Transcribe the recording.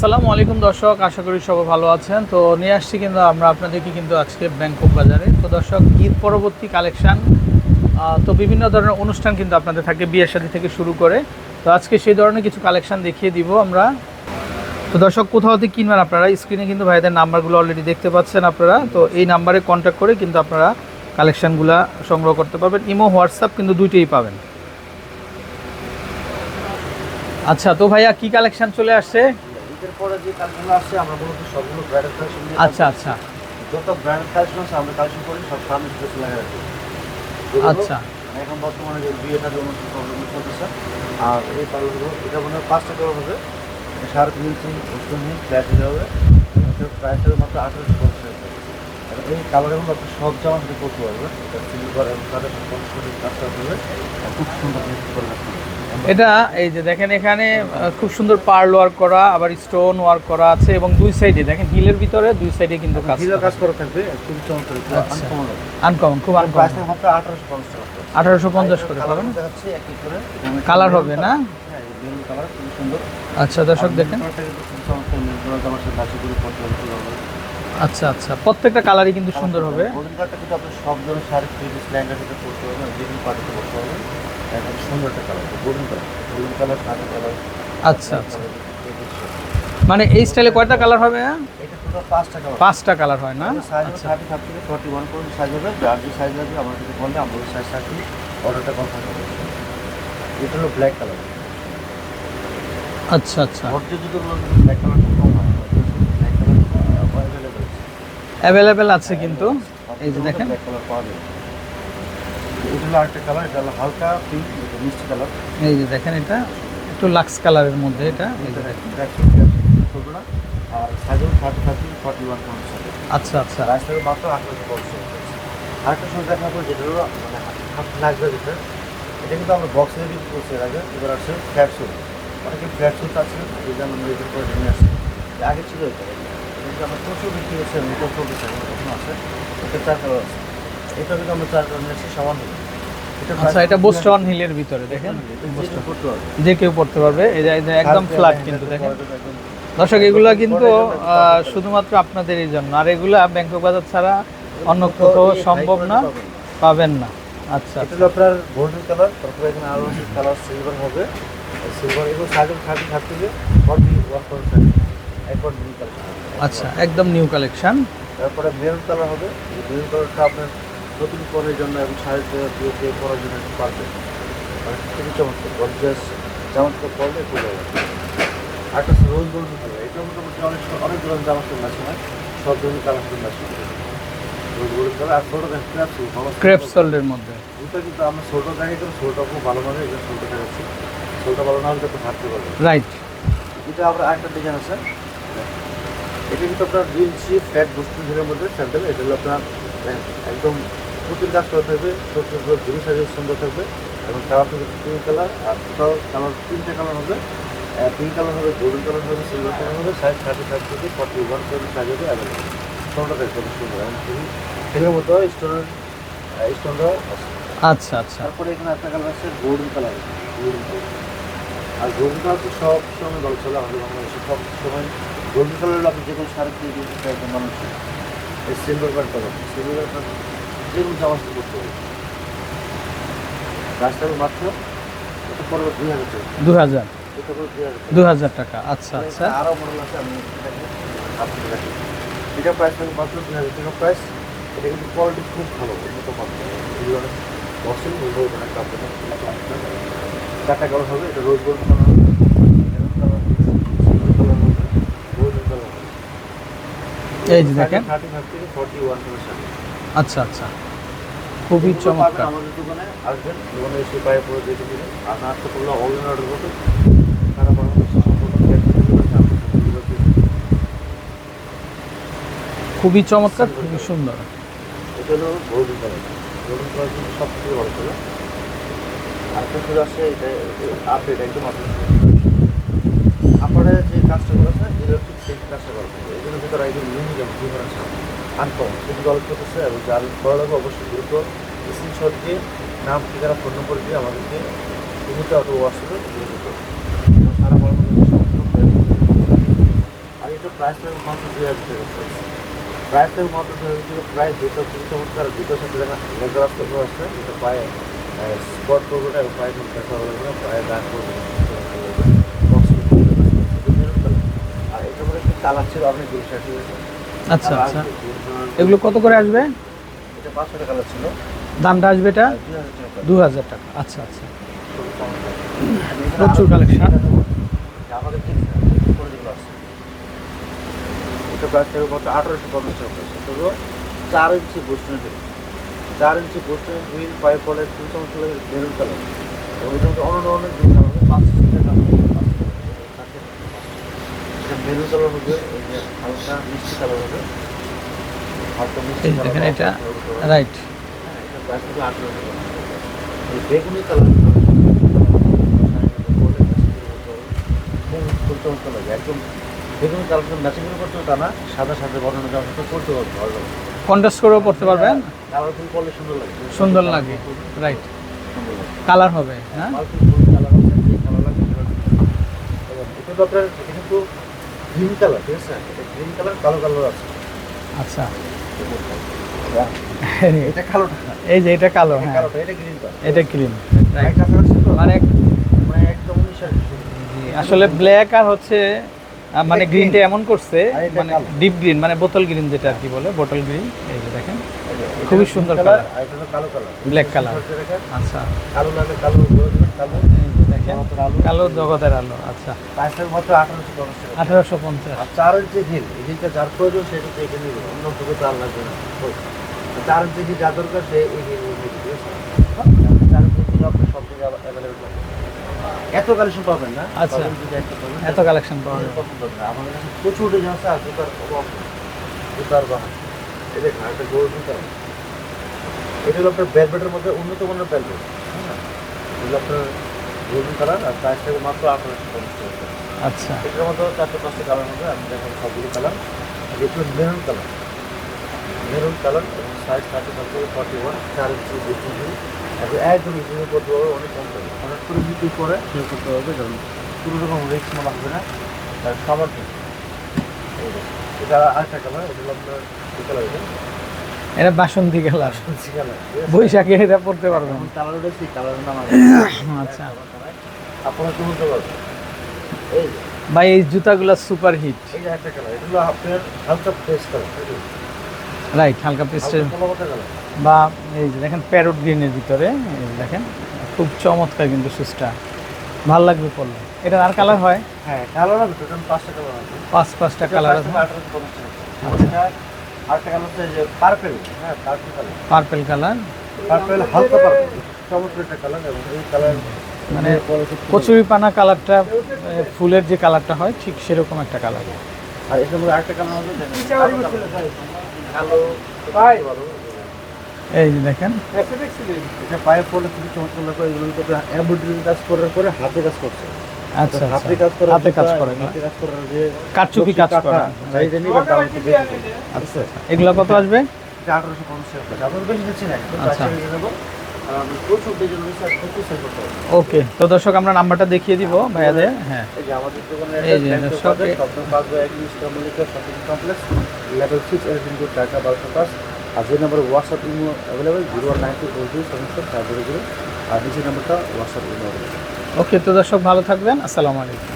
আসসালামু আলাইকুম দর্শক, আশা করি সবাই ভালো আছেন। তো নিয়ে আসছি কিন্তু আমরা আপনাদেরকে কিন্তু আজকে ব্যাংকক বাজারে। তো দর্শক, ঈদ পরবর্তী কালেকশান, তো বিভিন্ন ধরনের অনুষ্ঠান কিন্তু আপনাদের থাকে, বিয়ের শাদী থেকে শুরু করে। তো আজকে সেই ধরনের কিছু কালেকশান দেখিয়ে দিব আমরা। তো দর্শক, কোথাও থেকে কিনবেন আপনারা, স্ক্রিনে কিন্তু ভাইদের নাম্বারগুলো অলরেডি দেখতে পাচ্ছেন আপনারা। তো এই নাম্বারে কন্ট্যাক্ট করে কিন্তু আপনারা কালেকশানগুলো সংগ্রহ করতে পারবেন। ইমো, হোয়াটসঅ্যাপ কিন্তু দুইটাই পাবেন। আচ্ছা, তো ভাইয়া কি কালেকশান চলে আসছে? ঈদের পরে যে কালেকশনগুলো আসছে আমরা মূলত সবগুলো ব্র্যান্ডেড কালেকশন দিয়ে আচ্ছা আচ্ছা যত ব্র্যান্ডেড কালেকশন আছে আমরা কালেকশন করি সব সামনে স্পেশাল লাগা রাখি। আচ্ছা এখন বর্তমানে যে বিয়েটা যেমন প্রবলেম চলতেছে, আর এই কালারগুলো এটা মনে হয় 5টা কালার হবে, শার্প মিলছি ওস্টো মিল ফ্ল্যাট হয়ে হবে, প্রাইস হবে মাত্র 1850 টাকা। এই কালারগুলো আপনি সব জামা থেকে করতে পারবেন। এটা সিলভার এবং কালার কাজটা হবে, খুব সুন্দর করে রাখতে হবে। এটা এই যে দেখেন, এখানে খুব সুন্দর পার্ল ওয়ার্ক করা, আবার স্টোন ওয়ার্ক করা আছে, এবং দুই সাইডে দেখেন হিলের ভিতরে দুই সাইডে কিন্তু কাজ করা থাকবে, খুব চমৎকার, আনকমন, খুব আনকমন। প্রাইস মাত্র 1850 টাকা। 1850 করে পাবেন। দেখাচ্ছি এক এক করে কালার হবে না? হ্যাঁ, এই মেরুন কালার খুব সুন্দর। আচ্ছা দর্শক দেখেন, আচ্ছা আচ্ছা, প্রত্যেকটা কালারই কিন্তু সুন্দর হবে। গোল্ডেন কালারটা কিন্তু আপনি সব ধরনের শাড়ি, ফ্রিজ, ল্যাঙ্গা থেকে পরতে পারবেন, বিভিন্ন পার্টিতে পরতে পারবেন। একদম সুন্দর একটা কালার, গোল্ডেন কালার, কালো কালার। আচ্ছা আচ্ছা, মানে এই স্টাইলে কয়টা কালার হবে? এটা পুরো 5টা কালার। 5টা কালার হয় না? সাইজ আচ্ছা 35 থেকে 41 পর্যন্ত সাইজ হবে। যার যে সাইজ লাগবে আমার কাছে বললে আমরা ওই সাইজ থাকি, অর্ডারটা কনফার্ম করব। এটা হলো ব্ল্যাক কালার। আচ্ছা আচ্ছা, ভর্তি জুতো ব্ল্যাক কালার কম হয়, ব্ল্যাক কালার অ্যাভেলেবেল আছে কিন্তু। এই যে দেখেন, ব্ল্যাক কালার পাওয়া যায়। এটা হলো আরেকটা কালার, এটা হলো হালকা পিঙ্ক, মিষ্টি কালার। এই যে দেখেন, এটা একটু লাক্স কালারের মধ্যে। এটা এই যে দেখেন, ছোটো না, আর সাইজ হলো 30 41 পর্যন্ত। আচ্ছা আচ্ছা, রাস্তায় মাত্র 1850। আরেকটা সময় দেখা পর যেটা হলো মানে হাফ লাগবে, যেটা এটা কিন্তু আমরা বক্সে বিক্রি করছি এর আগে। এবার আসছে ফ্ল্যাট স্যুট, অনেকে ফ্ল্যাট স্যুট আছে, যেটা আমরা মেয়েদের করে নিয়ে আসছি। আগে ছিল এটা, কিন্তু আমরা প্রচুর বিক্রি করছি, মেকআপ চলতেছে এখন আছে। এটা 4 কালার আছে, এটা কিন্তু আমরা 4 কালার নিয়ে আসছি সমান হবে। আচ্ছা, এটা বোস্টন হিলের ভিতরে দেখেন, যে কেউ পড়তে পারবে। এই যে একদম ফ্ল্যাট কিন্তু দেখেন দর্শক, এগুলা কিন্তু শুধুমাত্র আপনাদেরই জন্য। আর এগুলা ব্যাংকক বাজার ছাড়া অন্য কোথাও সম্ভব না, পাবেন না। আচ্ছা, এটা হলো আপনার গোল্ডেন কালার, তারপরে এখানে আরও কালার সিলভার হবে। সিলভার এগুলো সাইজ 30 থেকে 41 পর্যন্ত একবার নিউ কালার। আচ্ছা, একদম নিউ কালেকশন। তারপরে মেরুন কালার হবে। মেরুন কালারটা আপনার নতুন পরের জন্য এবং শাড়ি দিয়ে পরার জন্য একটু পারফেক্ট, মানে খুবই চমৎকার, গর্জিয়াস জামার তো পরলে খুব ভালো লাগে। আরেকটা রোজ গোল্ডেন কালার, এটা মোটামুটি অনেক ধরনের জামা চলে আসে না, সব ধরনের কালার চলে আসে। রোজ গোল্ডেন কালার আর ছোটো ক্রেপ সোল্ডের মধ্যে। এটা কিন্তু আমরা ছোটো দেখাই করি, ছোটো খুব ভালো মানে এটা ছোটো দেখাচ্ছি। ছোটো ভালো না হলে তো ভাবতে পারবে। রাইট, এটা আবার আরেকটা ডিজাইন আছে। এটা কিন্তু আপনার জিন্সি ফ্ল্যাট বুস্টের মধ্যে স্যান্ডেল। এটা হলো আপনার একদম পুতুল কাজ করা থাকবে, ছোটো ছোটো দুই সাইজের সুন্দর থাকবে, এবং কালার থাকবে পিঙ্ক কালার। আর টোটাল কালার 3টে কালার হবে। পিঙ্ক কালার হবে, গোল্ডেন কালার হবে, সিলভার কালার হবে। সাইজ 35 থেকে 41 পর্যন্ত সাইজ হবে অ্যাভেলেবল। ছোটোটা দেখতে সুন্দর, এবং খুবই এর মতো স্টোনটাও আছে। আচ্ছা আচ্ছা, তারপরে এখানে একটা কালার আছে গোল্ডেন কালার। আর গোল্ডেন কালার তো সব সময় ভালো চলে আমাদের বাংলাদেশে, সব সময় গোল্ডেন কালার আপনি যে কোনো শাড়ি দিয়ে দিতে একদম মানুষ। এই সিলভার কালারটা পাবেন, সিলভার কালার যে কোনো জামা করতে হবে। রাস্তায় মাত্র এটা পড়বে 2000 টাকা। 2000, এটা পড়বে 2000 টাকা। আচ্ছা আচ্ছা, আরও মডেল আছে, আমি আপনি দেখেন। এটা প্রাইস থাকবে মাত্র 2000 টাকা প্রাইস। এটা কিন্তু কোয়ালিটি খুব ভালো, উন্নত মাত্র। এগুলো অনেক বসেন বলবো না, কাপড়টা 4টা কালার হবে। এটা রোজ গোল্ড কালার হবে, মেরুন কালার হবে, সিলভার কালার হবে, গোল্ডেন কালার হবে। এই যে দেখেন, 35 থেকে 41 পর্যন্ত। আচ্ছা আচ্ছা, খুবই চমৎকার। আমাদের দোকানে আসবেন, দোকানে এসে পায়ে পরে দেখে দেবেন। আর না আসতে পারলে অনলাইন অর্ডার করতে তারা বাংলাদেশের সম্পূর্ণ খুবই চমৎকার, খুবই সুন্দর। এটা হলো গোল্ডেন কালার। গোল্ডেন কালার কিন্তু সবথেকে ভালো ছিল। আরেকটা চলে আসছে, এটা আপডেট একদম আপডেট। আপনারা যে কাজটা করেছে এটা ঠিক সেই কাজটা করতে হবে। এগুলোর ভিতরে একদম ইউনিক এবং ডিফারেন্স আনকমন সেটি গল্প করতেছে। এবং যার ভালো লাগবে অবশ্যই দ্রুত স্ক্রিনশট দিয়ে নাম, ঠিকানা, ফোন নম্বর দিয়ে আমাদেরকে ইমেতে অথবা হোয়াটসঅ্যাপে দিয়ে দিতে হবে। সারা বাংলাদেশে প্রাইস থাকবে মাত্র 2000 টাকা। প্রাইস থাকবে মাত্র 2000 টাকা। প্রাইস দুটো খুবই চমৎকার, দুটোর সাথে দেখা লেজার আসতে আসছে, এটা পায়ে স্পট করবো না, পায়ে কোনো দেখা হবে না, পায়ে দাগ করবো না। আর এটা মধ্যে একটা কালার ছিল, আপনি 260 আচ্ছা আচ্ছা, এগুলো কত করে আসবে? এটা 500 টাকা কালার ছিল, দামটা আসবে এটা 2000 টাকা। 2000 টাকা। আচ্ছা আচ্ছা, প্রচুর কালেকশন। আমাদের ঠিক করে যেগুলো আছে এটা প্রাইস থাকবে মাত্র 1850 টাকা। তবু 4 ইঞ্চি বসুন, 4 ইঞ্চি বসুন, হুইল পাইপ বলে খুব চমৎকার লাগে, মেরুন কালার। এবং এটা মধ্যে অন্য অনেক দুই কালার হবে, 500 টাকা। এটা মেরুন কালার হবে, এই যে হালকা মিষ্টি কালার হবে, হালকা মিষ্টি এই কালার। দেখেন এটা রাইট, এটা প্রাইস থাকবে 1800 টাকা। এই বেগুনি কালার খুব চমৎকার লাগে, একদম বেগুনি কালার ম্যাচিং করে করতে হবে তা না, সাদা সাথে বর্ণনা দেওয়ার সাথে করতে হবে ভালো লাগে। কন্ট্রাস্ট করেও পড়তে পারবেন, কালার ফুল করলে সুন্দর লাগে, সুন্দর লাগে। রাইট, সুন্দর লাগে। কালার হবে। হ্যাঁ, মাল্টি ফুল কালার আছে, যে কালার লাগে সেটা দিতে হবে। এটা তো আপনার এটা কিন্তু গ্রিন কালার, ঠিক আছে? এটা গ্রিন কালার, কালো কালার আছে। আচ্ছা, এটা কালোটা না, এই যে এটা কালো, এটা হ্যাঁ কালোটা, এটা গ্রিন কালার। এটা ক্রিম। রাইট, একটা কালার ছিল মানে মানে একদম 19 আসলে ব্ল্যাক আর হচ্ছে মানে গ্রিনটা এমন করছে, আর এটা মানে কালো। ডিপ গ্রিন, মানে বোতল গ্রিন যেটা আর কি বলে, বোতল গ্রিন। এই যে দেখেন, এটা খুবই green সুন্দর color, কালার। আর এটা হলো কালো কালার, Black color। আচ্ছা, কালো লাগে, কালো কালো এই যে দেখেন, জগতের আলো। কালো জগতের আলো। আচ্ছা, প্রাইসের মাত্র 1850 টাকা। 1850। আর 4 ইঞ্চি হিল, এই হিলটা যার প্রয়োজন সেটা থেকে নিবে, অন্য থেকে তার লাগবে না। 4 ইঞ্চি হিল যা দরকার সে এই হিল নিবে, ঠিক আছে? 4 ইঞ্চি হিল আপনি সব থেকে অ্যাভেলেবল পাবেন। এত কালেকশন পাবেন না, আচ্ছা। পাবেন যদি একটা পাবেন, এত কালেকশন পাওয়া নিজের যাবে। পছন্দ হবে না। আমাদের কাছে প্রচুর ডিজাইন আছে, আর জুতার অভাব নেই। জুতার বাহার এই দেখুন, একটা গোল জুতা, এটা হলো আপনার ভেলভেটের মধ্যে উন্নত মানের ভেলভেট, হ্যাঁ, এগুলো আপনার গোল্ডেন কালার, আর প্রাইস থাকবে মাত্র 1850 টাকা। আচ্ছা, এটার মধ্যে 4-5টা কালার মধ্যে আমি দেখাবো সবগুলো কালার। যেহেতু মেরুন কালার, মেরুন কালার এবং সাইজ 30-41, 4 ইঞ্চি 2 ইঞ্চি, এখন একদম ইজিলি করতে হবে, অনেক কম টাকা, অনেক করে বিক্রি করে সেল করতে হবে, কারণ কোনো রকম রিস্ক মনে হবে না, তার খাবার নেই। এই দেখুন, এটা আরেকটা কালার, এটা হলো আপনার কি কালার, এটা এটা বাসন্তী কালার, সবজি কালার, ঠিক আছে? বৈশাখে এটা পড়তে পারবেন। এখন কালার উঠেছি, কালারের নাম আচ্ছা আপনারা তো বলতে পারবেন। এই যে, ভাই, এই জুতাগুলো সুপার হিট। এই যে একটা কালার, এটা হলো আপনার হালকা পেস্ট কালার, রাইট, হালকা পেস্টের কলাপাতা কালার। বা এই যে দেখেন প্যারোট গ্রিনের ভিতরে, এই যে দেখেন খুব চমৎকার কিন্তু সুসটা, ভালো লাগবে পড়লে। এটা আর কালার হয়, হ্যাঁ, কালার হবে টোটাল 5টা কালার আছে। 5টা কালার আছে। আরেকটা কালার হচ্ছে যে পার্পল, হ্যাঁ purple colour, purple colour, purple হালকা পার্পল, চমৎকার একটা কালার। এবং এই কালার মানে কচুরি পানা কালারটা, ফুলের যে কালারটা হয় ঠিক সেরকম একটা কালার। আর এটার মধ্যে আরেকটা কালার হবে কালো, এই যে দেখেন, এটা পায়ে পড়লে খুবই চমৎকার লাগে। এগুলো এমব্রয়ডারি কাজ করার পরে হাতে কাজ করছে। আচ্ছা হাতে আচ্ছা, কাজ করা, হাতে কাজ করে না, হাতে কাজ করার যে কারচুপি কাজ করা। চাহিদা নেই, বাট দাম একটু বেশি পড়বে। আচ্ছা, এগুলো কত আসবে? এটা 1850 টাকা। আপনার বেশি নিচ্ছি না, একটু আচ্ছা। কাছে নিয়ে নেবো। আর আমি প্রচুর ডিজাইন রয়েছে, আর প্রচুর সেল করতে হবে। ওকে, তো দর্শক আমরা নাম্বারটা দেখিয়ে দিব ভাইয়াদের। হ্যাঁ, এই যে আমাদের দোকানে এই যে একটা দর্শক, শপিং পাঁচবে একত্রিশ Mallika shopping complex, level 6, elephant road, Dhaka 1205। আর যে নাম্বার হোয়াটসঅ্যাপ ইমো অ্যাভেলেবেল 0192427700, আর নিচের নাম্বারটা হোয়াটসঅ্যাপ ইমো অ্যাভেলেবেল। ওকে, তো দর্শক ভালো থাকবেন, আসসালামু আলাইকুম।